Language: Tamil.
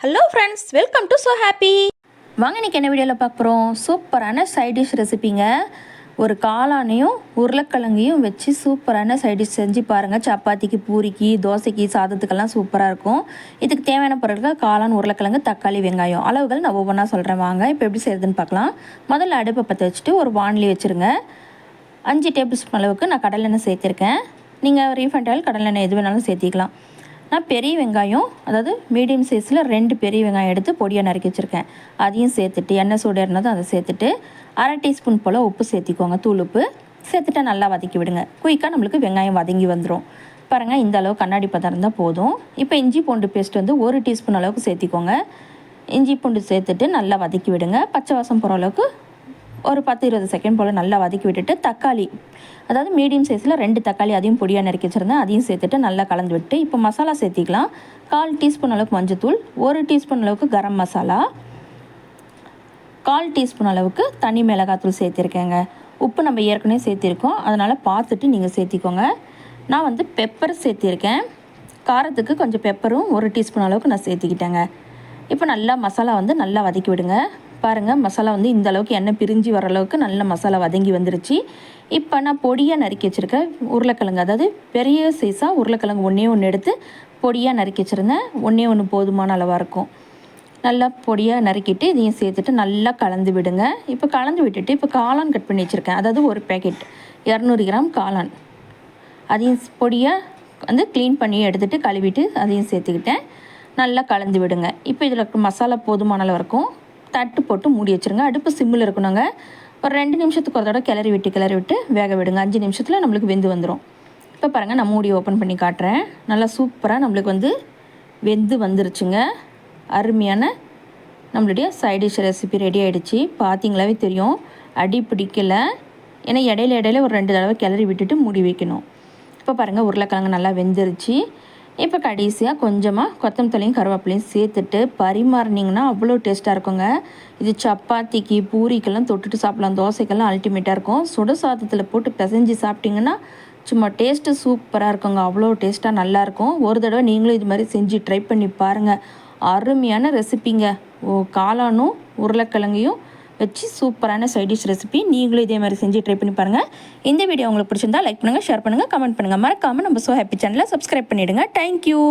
Hello friends, welcome to so happy. வாங்க இன்றைக்கி என்ன வீடியோவில் பார்க்க போகிறோம். சூப்பரான சைட் டிஷ் ரெசிபிங்க. ஒரு காளானையும் உருளைக்கிழங்கையும் வச்சு சூப்பரான சைட் டிஷ் செஞ்சு பாருங்கள். சப்பாத்திக்கு, பூரிக்கு, தோசைக்கு, சாதத்துக்கெல்லாம் சூப்பராக இருக்கும். இதுக்கு தேவையான பொருட்கள் காளான், உருளைக்கிழங்கு, தக்காளி, வெங்காயம். அளவுகள் நான் ஒவ்வொன்றா சொல்கிறேன். வாங்க இப்போ எப்படி செய்யுதுன்னு பார்க்கலாம். முதல்ல அடுப்பை பற்ற வச்சுட்டு ஒரு வாணலி வச்சுருங்க. 5 டேபிள் ஸ்பூன் அளவுக்கு நான் கடலெண்ணெய் சேர்த்துருக்கேன். நீங்கள் ரீஃபைண்ட் ஆயில், கடலெண்ணெய் எது வேணாலும் சேர்த்திக்கலாம். நான் பெரிய வெங்காயம், அதாவது மீடியம் சைஸில் 2 பெரிய வெங்காயம் எடுத்து பொடியாக நறுக்கி வச்சுருக்கேன். அதையும் சேர்த்துட்டு எண்ணெய் சூடேறினதும் அதை சேர்த்துட்டு 1/2 டீஸ்பூன் போல் உப்பு சேர்த்திக்கோங்க. தூள் உப்பு சேர்த்துட்டு நல்லா வதக்கி விடுங்க. குயிக்காக நம்மளுக்கு வெங்காயம் வதங்கி வந்துடும். பாருங்கள், இந்த அளவு கண்ணாடி பதம் இருந்தால் போதும். இப்போ இஞ்சி பூண்டு பேஸ்ட் 1 டீஸ்பூன் அளவுக்கு சேர்த்திக்கோங்க. இஞ்சி பூண்டு சேர்த்துட்டு நல்லா வதக்கி விடுங்க. பச்சை வாசம் போகிற அளவுக்கு ஒரு 10-20 செகண்ட் போல் நல்லா வதக்கி விட்டுட்டு தக்காளி, அதாவது மீடியம் சைஸில் 2 தக்காளி அதையும் பொடியாக நறுக்கி வச்சுருந்தேன். அதையும் சேர்த்துட்டு நல்லா கலந்து விட்டு இப்போ மசாலா சேர்த்திக்கலாம். 1/4 டீஸ்பூன் அளவுக்கு மஞ்சத்தூள், 1 டீஸ்பூன் அளவுக்கு கரம் மசாலா, 1/4 டீஸ்பூன் அளவுக்கு தனி மிளகாத்தூள் சேர்த்திருக்கேங்க. உப்பு நம்ம ஏற்கனவே சேர்த்திருக்கோம், அதனால் பார்த்துட்டு நீங்கள் சேர்த்திக்கோங்க. நான் பெப்பர் சேர்த்திருக்கேன். காரத்துக்கு கொஞ்சம் பெப்பரும் 1 டீஸ்பூன் அளவுக்கு நான் சேர்த்திக்கிட்டேங்க. இப்போ நல்லா மசாலா நல்லா வதக்கி விடுங்க. பாருங்கள், மசாலா இந்த அளவுக்கு எண்ணெய் பிரிஞ்சு வர அளவுக்கு நல்ல மசாலா வதங்கி வந்துருச்சு. இப்போ நான் பொடியாக நறுக்கி வச்சுருக்கேன் உருளைக்கிழங்கு, அதாவது பெரிய சைஸாக உருளைக்கிழங்கு ஒன்று எடுத்து பொடியாக நறுக்கி வச்சுருந்தேன். ஒன்று போதுமான அளவாக இருக்கும். நல்லா பொடியாக நறுக்கிட்டு இதையும் சேர்த்துட்டு நல்லா கலந்து விடுங்க. இப்போ கலந்து விட்டுட்டு இப்போ காளான் கட் பண்ணி வச்சுருக்கேன். அதாவது ஒரு பேக்கெட் 200 கிராம் காளான், அதையும் பொடியாக க்ளீன் பண்ணி எடுத்துகிட்டு கழுவிட்டு அதையும் சேர்த்துக்கிட்டேன். நல்லா கலந்து விடுங்க. இப்போ இதில் மசாலா போதுமான அளவு இருக்கும். தட்டு போட்டு மூடி வச்சுருங்க. அடுப்பு சிம்மில் இருக்கணுங்க. ஒரு 2 நிமிஷத்துக்கு ஒரு தடவை கிளறி விட்டு வேக விடுங்க. 5 நிமிஷத்தில் நம்மளுக்கு வெந்து வந்துடும். இப்போ பாருங்கள், நான் மூடி ஓப்பன் பண்ணி காட்டுறேன். நல்லா சூப்பராக நம்மளுக்கு வெந்து வந்துருச்சுங்க. அருமையான நம்மளுடைய சைட் டிஷ் ரெசிபி ரெடி ஆகிடுச்சு. பார்த்தீங்களாவே தெரியும், அடி பிடிக்கலை. ஏன்னா இடையில ஒரு 2 தடவை கிளறி விட்டுட்டு மூடி வைக்கணும். இப்போ பாருங்கள், உருளைக்கிழங்கு நல்லா வெந்துருச்சு. இப்போ கடைசியாக கொஞ்சமாக கொத்தமல்லியும் கருவேப்பிலையும் சேர்த்துட்டு பரிமாறினீங்கன்னா அவ்வளோ டேஸ்ட்டாக இருக்குங்க. இது சப்பாத்திக்கு, பூரிக்கெல்லாம் தொட்டுட்டு சாப்பிட்லாம். தோசைக்கெல்லாம் அல்டிமேட்டாக இருக்கும். சுட சாதத்தில் போட்டு பிசைஞ்சு சாப்பிட்டிங்கன்னா சும்மா டேஸ்ட்டு சூப்பராக இருக்குங்க. அவ்வளோ டேஸ்ட்டாக நல்லாயிருக்கும். ஒரு தடவை நீங்களும் இது மாதிரி செஞ்சு ட்ரை பண்ணி பாருங்கள். அருமையான ரெசிபிங்க. காளானும் உருளைக்கிழங்கையும் வச்சு சூப்பரான சைட் டிஷ் ரெசிபி. நீங்களும் இதே மாதிரி செஞ்சு ட்ரை பண்ணி பாருங்கள். இந்த வீடியோ உங்களுக்கு பிடிச்சிருந்தா லைக் பண்ணுங்கள், ஷேர் பண்ணுங்கள், கமெண்ட் பண்ணுங்கள். மறக்காமல் நம்ம ஸோ ஹாப்பி சேனலை சப்ஸ்கிரைப் பண்ணிவிடுங்க. தேங்க்யூ.